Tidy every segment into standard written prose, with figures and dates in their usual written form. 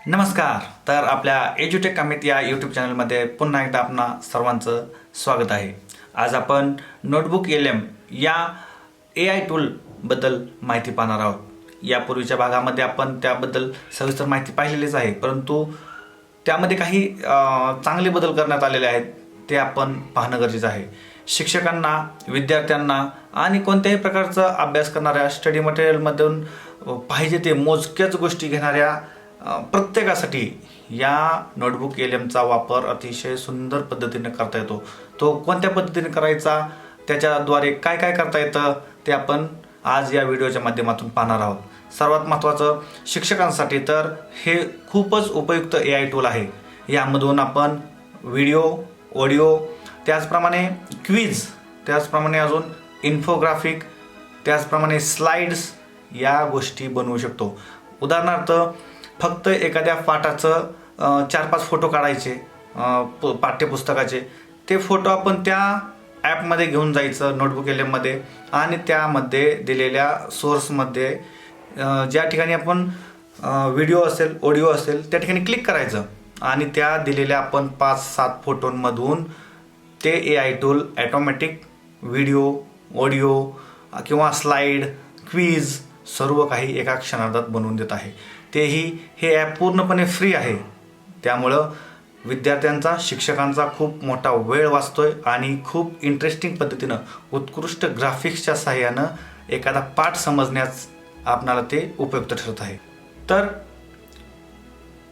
नमस्कार. तर आपल्या एज्युटेक अमित या यूट्यूब चॅनलमध्ये पुन्हा एकदा आपणा सर्वांचं स्वागत आहे. आज आपण नोटबुक एल या AI टूलबद्दल माहिती पाहणार आहोत. यापूर्वीच्या भागामध्ये आपण त्याबद्दल सविस्तर माहिती पाहिलेलीच आहे, परंतु त्यामध्ये काही चांगले बदल करण्यात आलेले आहेत, ते आपण पाहणं गरजेचं आहे. शिक्षकांना, विद्यार्थ्यांना आणि कोणत्याही प्रकारचा अभ्यास करणाऱ्या स्टडी मटेरियलमधून पाहिजे ते मोजक्याच गोष्टी घेणाऱ्या प्रत्येकासाठी या नोटबुक एलएमचा वापर अतिशय सुंदर पद्धतीने करता येतो. तो कोणत्या पद्धतीने करायचा, त्याच्याद्वारे काय काय करता येतं, ते आपण आज या व्हिडिओच्या माध्यमातून पाहणार आहोत. सर्वात महत्त्वाचं शिक्षकांसाठी तर हे खूपच उपयुक्त AI टूल आहे. यामधून आपण व्हिडिओ, ऑडिओ, त्याचप्रमाणे क्विज, त्याचप्रमाणे अजून इन्फोग्राफिक, त्याचप्रमाणे स्लाइड्स या गोष्टी बनवू शकतो. उदाहरणार्थ फक्त एखाद्या पाठाचं 4-5 फोटो काढायचे पाठ्यपुस्तकाचे, ते फोटो आपण त्या ॲपमध्ये घेऊन जायचं नोटबुक एलएममध्ये आणि त्यामध्ये दिलेल्या सोर्समध्ये ज्या ठिकाणी आपण व्हिडिओ असेल, ऑडिओ असेल, त्या ठिकाणी क्लिक करायचं आणि त्या दिलेल्या आपण 5-7 फोटोंमधून ते AI tool automatic video, audio किंवा स्लाईड, क्विज सर्व काही एका क्षणार्धात बनवून देत आहे. तेही हे ॲप पूर्णपणे फ्री आहे. त्यामुळं विद्यार्थ्यांचा, शिक्षकांचा खूप मोठा वेळ वाचतोय आणि खूप इंटरेस्टिंग पद्धतीनं उत्कृष्ट ग्राफिक्सच्या सहाय्यानं एखादा पाठ समजण्यास आपणाला ते उपयुक्त ठरत आहे. तर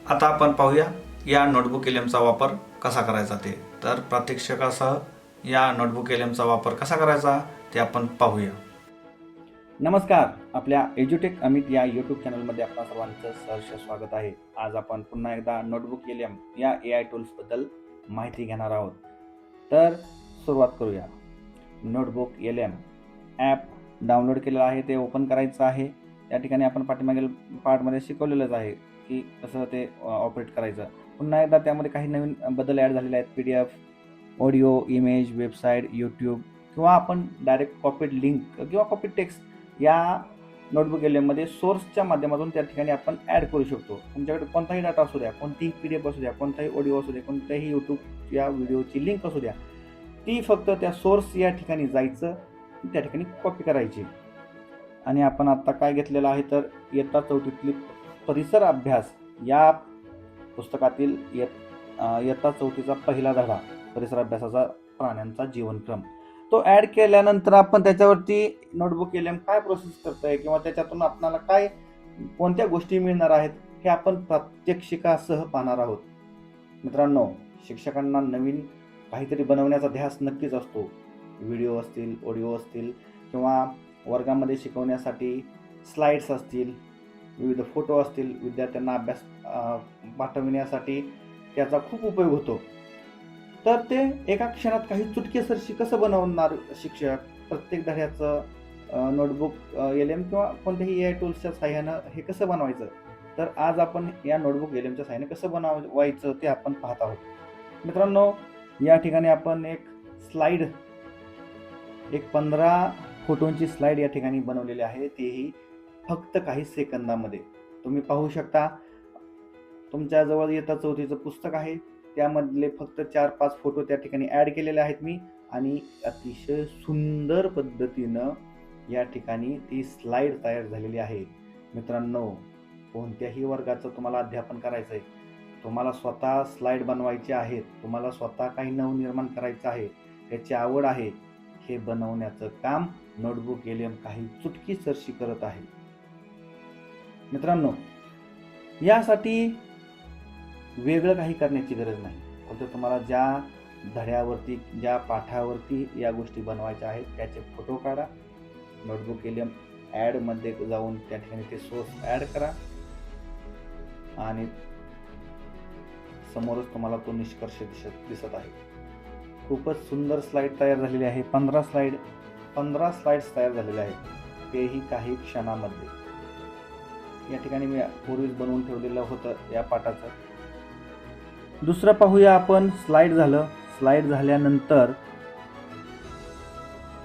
आता आपण पाहूया या नोटबुक एलएमचा वापर कसा करायचा ते. तर प्रात्यक्षिकासह या नोटबुक एलएमचा वापर कसा करायचा ते आपण पाहूया. नमस्कार. आपल्या एज्युटेक अमित या यूट्यूब चॅनलमध्ये आपल्या सर्वांचं सहर्ष स्वागत आहे. आज आपण पुन्हा एकदा नोटबुक एलएम या AI टूल्सबद्दल माहिती घेणार आहोत. तर सुरुवात करूया. नोटबुक एलएम ॲप डाउनलोड केलेलं आहे, ते ओपन करायचं आहे. त्या ठिकाणी आपण पाठीमागील पार्टमध्ये शिकवलेलंच आहे की कसं ते ऑपरेट करायचं. पुन्हा एकदा त्यामध्ये काही नवीन बदल ॲड झालेले आहेत. PDF, audio, image, website, YouTube किंवा आपण डायरेक्ट कॉपीड लिंक किंवा कॉपीड टेक्स्ट या नोटबुक एलएममध्ये सोर्सच्या माध्यमातून त्या ठिकाणी आपण ॲड करू शकतो. तुमच्याकडे कोणताही डाटा असू द्या, कोणतीही PDF असू द्या, कोणताही ऑडिओ असू द्या, कोणत्याही यूट्यूब या व्हिडिओची लिंक असू द्या, ती फक्त त्या सोर्स या ठिकाणी जायचं, त्या ठिकाणी कॉपी करायची. आणि आपण आत्ता काय घेतलेलं आहे तर इयत्ता 4थीतली परिसर अभ्यास या पुस्तकातील इयत्ता 4थीचा पहिला धडा परिसर अभ्यासाचा प्राण्यांचा जीवनक्रम तो ॲड केल्यानंतर आपण त्याच्यावरती नोटबुक एलएम काय प्रोसेस करतंय किंवा त्याच्यातून आपल्याला काय कोणत्या गोष्टी मिळणार आहेत हे आपण प्रात्यक्षिकासह पाहणार आहोत. मित्रांनो, शिक्षकांना नवीन काहीतरी बनवण्याचा ध्यास नक्कीच असतो. व्हिडिओ असतील, ऑडिओ असतील किंवा वर्गामध्ये शिकवण्यासाठी स्लाइड्स असतील, विविध फोटो असतील, विद्यार्थ्यांना अभ्यास पाठविण्यासाठी त्याचा खूप उपयोग होतो. तर ते एका क्षणात काही चुटकेसरशी कसं बनवणार शिक्षक? प्रत्येक धड्याचं नोटबुक एलएम किंवा कोणत्याही AI टूल्सच्या सहाय्यानं हे कसं बनवायचं? तर आज आपण या नोटबुक एलएमच्या सहाय्याने कसं बनवायचं ते आपण पाहत आहोत. मित्रांनो, या ठिकाणी आपण एक 15 फोटोंची स्लाईड या ठिकाणी बनवलेली आहे. तेही फक्त काही सेकंदामध्ये. तुम्ही पाहू शकता, तुमच्याजवळ इयत्ता 4थीचं पुस्तक आहे, त्यामधले फक्त 4-5 फोटो त्या ठिकाणी ॲड केलेले आहेत मी आणि अतिशय सुंदर पद्धतीनं या ठिकाणी ती स्लाईड तयार झालेली आहे. मित्रांनो, कोणत्याही वर्गाचं तुम्हाला अध्यापन करायचं आहे, तुम्हाला स्वतः स्लाईड बनवायचे आहेत, तुम्हाला स्वतः काही नवनिर्माण करायचं आहे, त्याची आवड आहे, हे बनवण्याचं काम नोटबुक एलएम काही चुटकीसरशी करत आहे. मित्रांनो, यासाठी वेगळं काही करण्याची गरज नाही. फक्त तुम्हाला ज्या धड्यावरती, ज्या पाठावरती या गोष्टी बनवायच्या आहेत त्याचे फोटो काढा, नोटबुक एलएम ॲडमध्ये जाऊन त्या ठिकाणी ते सोर्स ॲड करा आणि समोरच तुम्हाला तो निष्कर्ष दिसत आहे. खूपच सुंदर स्लाईड तयार झालेली आहे. 15 स्लाईड्स तयार झालेल्या आहेत, तेही काही क्षणामध्ये. या ठिकाणी मी पूर्वीच बनवून ठेवलेलं होतं या पाठाचं. दुसरं पाहूया आपण. स्लाईड झालं. स्लाईड झाल्यानंतर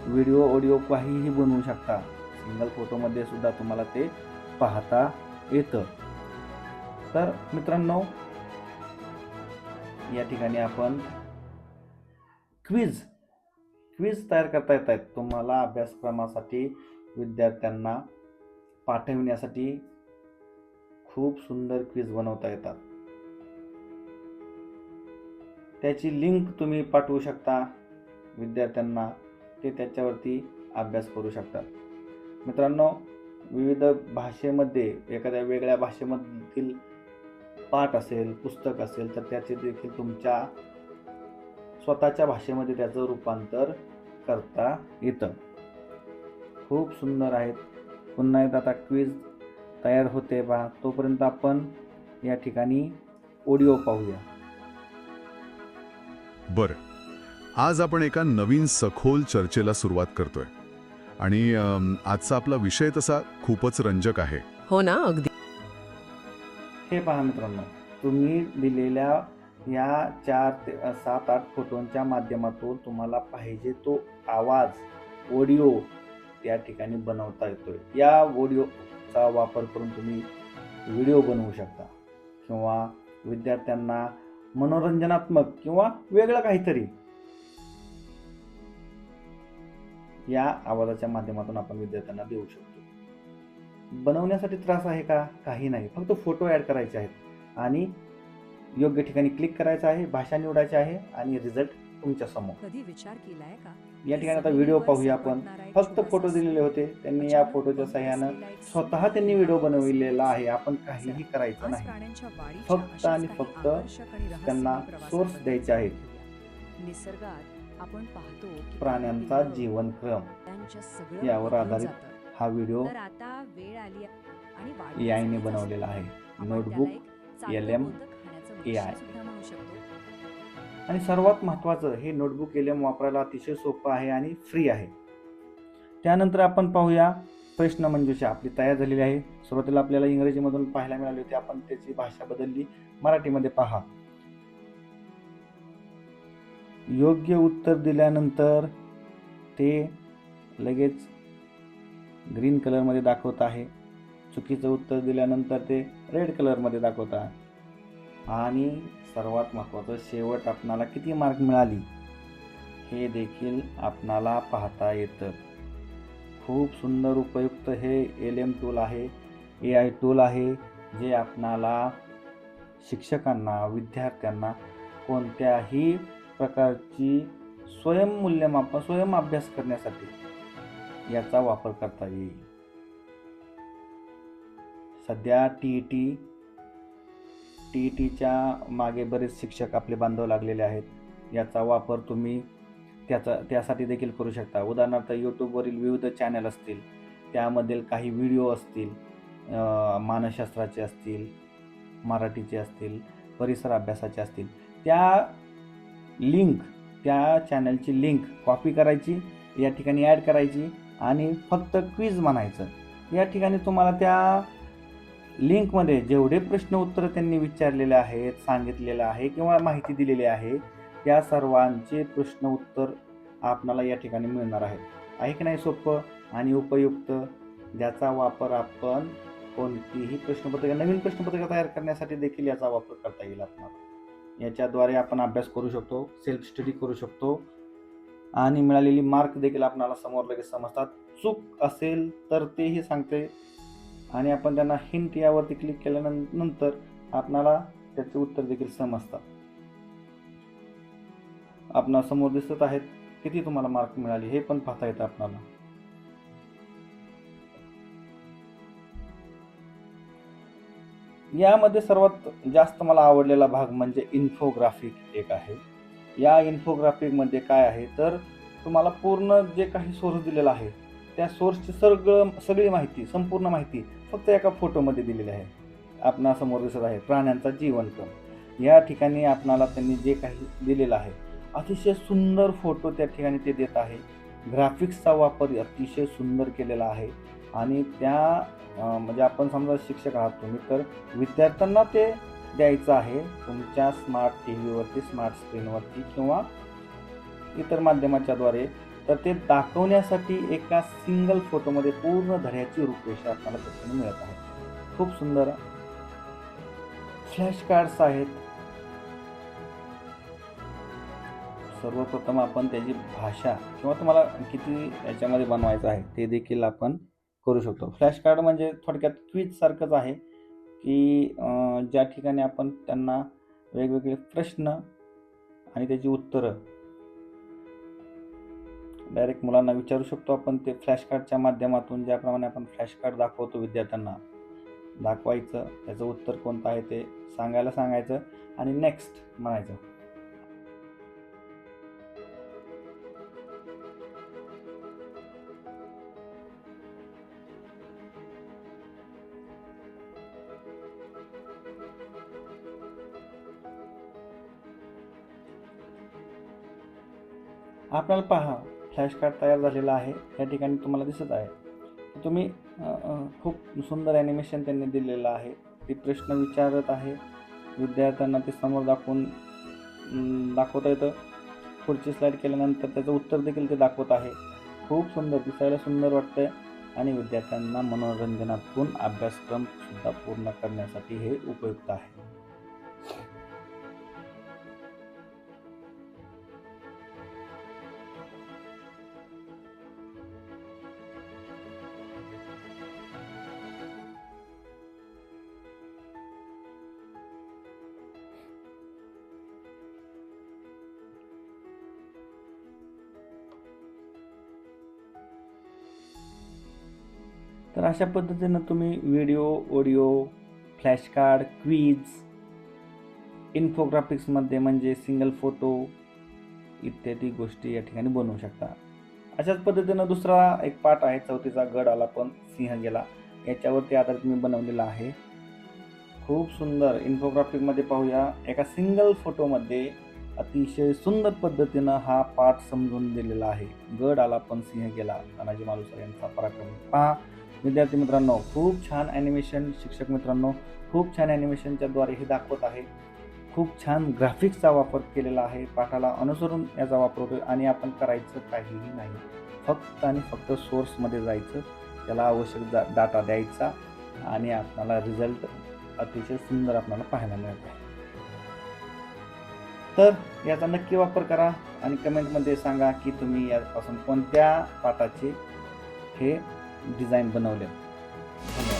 व्हिडिओ, ऑडिओ काहीही बनवू शकता. सिंगल फोटोमध्ये सुद्धा तुम्हाला ते पाहता येतं. तर मित्रांनो, या ठिकाणी आपण क्विज तयार करता येत आहेत तुम्हाला. अभ्यासक्रमासाठी विद्यार्थ्यांना पाठविण्यासाठी खूप सुंदर क्विज बनवता येतात. त्याची लिंक तुम्ही पाठवू शकता विद्यार्थ्यांना, ते त्याच्यावरती अभ्यास करू शकतात. मित्रांनो, विविध भाषेमध्ये एखाद्या वेगळ्या भाषेमधील पाठ असेल, पुस्तक असेल, तर त्याचे देखील तुमच्या स्वतःच्या भाषेमध्ये त्याचं रूपांतर करता येतं. खूप सुंदर आहेत. पुन्हा एकदा आता क्विज तयार होते पहा. तोपर्यंत आपण या ठिकाणी ऑडिओ पाहूया. बरं, आज आपण एका नवीन सखोल चर्चेला सुरुवात करतोय आणि आजचा आपला विषय तसा खूपच रंजक आहे. हो ना, अगदी. हे पहा मित्रांनो, तुम्ही दिलेल्या या 4 ते 7-8 फोटोंच्या माध्यमातून तुम्हाला पाहिजे तो आवाज, ऑडिओ त्या ठिकाणी बनवता येतोय. या ऑडिओचा वापर करून तुम्ही व्हिडिओ बनवू शकता किंवा विद्यार्थ्यांना मनोरंजनात्मक किंवा वेगळं काहीतरी या आवाजाच्या माध्यमातून आपण विद्यार्थ्यांना देऊ शकतो. बनवण्यासाठी त्रास आहे का? काही नाही. फक्त फोटो ॲड करायचे आहेत आणि योग्य ठिकाणी क्लिक करायचं आहे, भाषा निवडायची आहे आणि रिझल्ट तुमच्या समोर. कधी विचार केलाय का? या ठिकाणी आता व्हिडिओ पाहूया आपण. फक्त फोटो दिलेले होते, त्यांनी या फोटोच्या सहाय्यानं स्वतः त्यांनी व्हिडिओ बनविलेला आहे. आपण काहीही करायचं नाही, फक्त आणि फक्त त्यांना सोर्स द्यायचे आहेत. निसर्गात आपण पाहतो की प्राण्यांचा जीवनक्रम यावर आधारित हा व्हिडिओ तर आता वेळ आली आणि AI ने बनवलेला आहे. Notebook LM AI. आणि सर्वात महत्त्वाचं, हे नोटबुक LM वापरायला अतिशय सोपं आहे आणि फ्री आहे. त्यानंतर आपण पाहूया प्रश्नमंजुषा आपली तयार झालेली आहे. सुरुवातीला आपल्याला इंग्रजीमधून पाहायला मिळाली होती, आपण त्याची भाषा बदलली, मराठीमध्ये पहा. योग्य उत्तर दिल्यानंतर ते लगेच ग्रीन कलरमध्ये दाखवत आहे. चुकीचं उत्तर दिल्यानंतर ते रेड कलरमध्ये दाखवत आहे. आणि सर्वात महत्त्वाचं, शेवट आपणाला किती मार्क मिळाली हे देखील आपणाला पाहता येतं. खूप सुंदर उपयुक्त हे LM टूल आहे, AI टूल आहे, जे आपणाला शिक्षकांना, विद्यार्थ्यांना कोणत्याही प्रकारची स्वयंमूल्यमापन, स्वयं अभ्यास करण्यासाठी याचा वापर करता येईल. सध्या TETच्या मागे बरेच शिक्षक आपले बांधव लागलेले आहेत. याचा वापर तुम्ही त्यासाठी देखील करू शकता. उदाहरणार्थ यूट्यूबवरील विविध चॅनल असतील, त्यामधील काही व्हिडिओ असतील, मानसशास्त्राचे असतील, मराठीचे असतील, परिसर अभ्यासाचे असतील, त्या चॅनलची लिंक कॉपी करायची, या ठिकाणी ॲड करायची आणि फक्त क्विज म्हणायचं. या ठिकाणी तुम्हाला त्या लिंकमध्ये जेवढे प्रश्न उत्तर त्यांनी विचारलेले आहेत, सांगितलेलं आहे किंवा माहिती दिलेली आहे, त्या सर्वांचे प्रश्न उत्तर आपणाला या ठिकाणी मिळणार आहेत. आहे की नाही सोपं आणि उपयुक्त, ज्याचा वापर आपण कोणतीही प्रश्नपत्रिका, नवीन प्रश्नपत्रिका तयार करण्यासाठी देखील याचा वापर करता येईल आपल्याला. याच्याद्वारे आपण अभ्यास करू शकतो, सेल्फ स्टडी करू शकतो आणि मिळालेली मार्क देखील आपल्याला समोर लगेच समजतात. चूक असेल तर तेही सांगते आणि आपण त्यांना हिंट यावरती क्लिक केल्यानंतर आपणाला त्याचे उत्तर देखील समजतात. आपणा समोर दिसत आहेत किती तुम्हाला मार्क मिळाले हे पण पाहता येतं आपल्याला. यामध्ये सर्वात जास्त मला आवडलेला भाग म्हणजे इन्फोग्राफिक एक आहे. या इन्फोग्राफिकमध्ये काय आहे तर तुम्हाला पूर्ण जे काही सोर्स दिलेला आहे त्या सोर्सची सगळी माहिती, संपूर्ण माहिती फक्त एका फोटोमध्ये दिलेली आहे. आपणा समोर दिसत आहे प्राण्यांचा जीवनक्रम. या ठिकाणी आपणाला त्यांनी जे काही दिलेलं आहे अतिशय सुंदर फोटो त्या ठिकाणी ते देत आहे. ग्राफिक्सचा वापर अतिशय सुंदर केलेला आहे आणि त्या म्हणजे आपण समजा शिक्षक आहात तुम्ही, तर विद्यार्थ्यांना ते द्यायचं आहे तुमच्या स्मार्ट TV वरती, स्मार्ट स्क्रीनवरती किंवा इतर माध्यमाच्याद्वारे. तर ते दाखवण्यासाठी एका सिंगल फोटोमध्ये पूर्ण धड्याची रूपरेषा आपल्याला त्याच्याने मिळत आहे. खूप सुंदर. फ्लॅश कार्ड्स आहेत. सर्वप्रथम आपण त्याची भाषा किंवा तुम्हाला किती याच्यामध्ये बनवायचं आहे ते देखील आपण करू शकतो. फ्लॅश कार्ड म्हणजे थोडक्यात क्विज सारखंच आहे की ज्या ठिकाणी आपण त्यांना वेगवेगळे प्रश्न आणि त्याची उत्तरं डायरेक्ट मुलांना विचारू शकतो आपण. ते फ्लॅश कार्डच्या माध्यमातून ज्याप्रमाणे आपण फ्लॅश कार्ड दाखवतो विद्यार्थ्यांना दाखवायचं, त्याचं उत्तर कोणतं आहे ते सांगायचं आणि नेक्स्ट म्हणायचं. आपल्याला पहा फ्लॅश कार्ड तयार झालेला आहे. या ठिकाणी तुम्हाला दिसत आहे तुम्ही खूप सुंदर ॲनिमेशन त्यांनी दिलेलं आहे. ते प्रश्न विचारत आहे विद्यार्थ्यांना, ते समोर दाखवता येतं. पुढची स्लाईड केल्यानंतर त्याचं उत्तर देखील ते दाखवत आहे. खूप सुंदर, दिसायला सुंदर वाटतंय आणि विद्यार्थ्यांना मनोरंजनातून अभ्यासक्रम सुद्धा पूर्ण करण्यासाठी हे उपयुक्त आहे. तर अशा पद्धतीनं तुम्ही video, audio, flash card, quiz, इन्फोग्राफिक्समध्ये म्हणजे सिंगल फोटो इत्यादी गोष्टी या ठिकाणी बनवू शकता. अशाच पद्धतीनं दुसरा एक पाठ आहे, 4थीचा गड आला पण सिंह गेला. याच्यावरती आधारित मी बनवलेला आहे. खूप सुंदर इन्फोग्राफिकमध्ये पाहूया. एका सिंगल फोटोमध्ये अतिशय सुंदर पद्धतीनं हा पाठ समजून दिलेला आहे. गड आला पण सिंह गेला, तानाजी मालुसरे यांचा पराक्रम. पहा विद्यार्थी मित्रांनो, खूप छान ॲनिमेशन, शिक्षक मित्रांनो खूप छान ॲनिमेशनच्या द्वारे हे दाखवत आहे. खूप छान ग्राफिक्सचा वापर केलेला आहे. पाठाला अनुसरून याचा वापर होतो आणि आपण करायचं काहीही नाही. फक्त आणि फक्त सोर्समध्ये जायचं, त्याला आवश्यक डाटा द्यायचा आणि आपल्याला रिझल्ट अतिशय सुंदर आपल्याला पाहायला मिळत आहे. तर याचा नक्की वापर करा आणि कमेंटमध्ये सांगा की तुम्ही यापासून कोणत्या पाठाचे हे डिझाईन बनवले. धन्यवाद.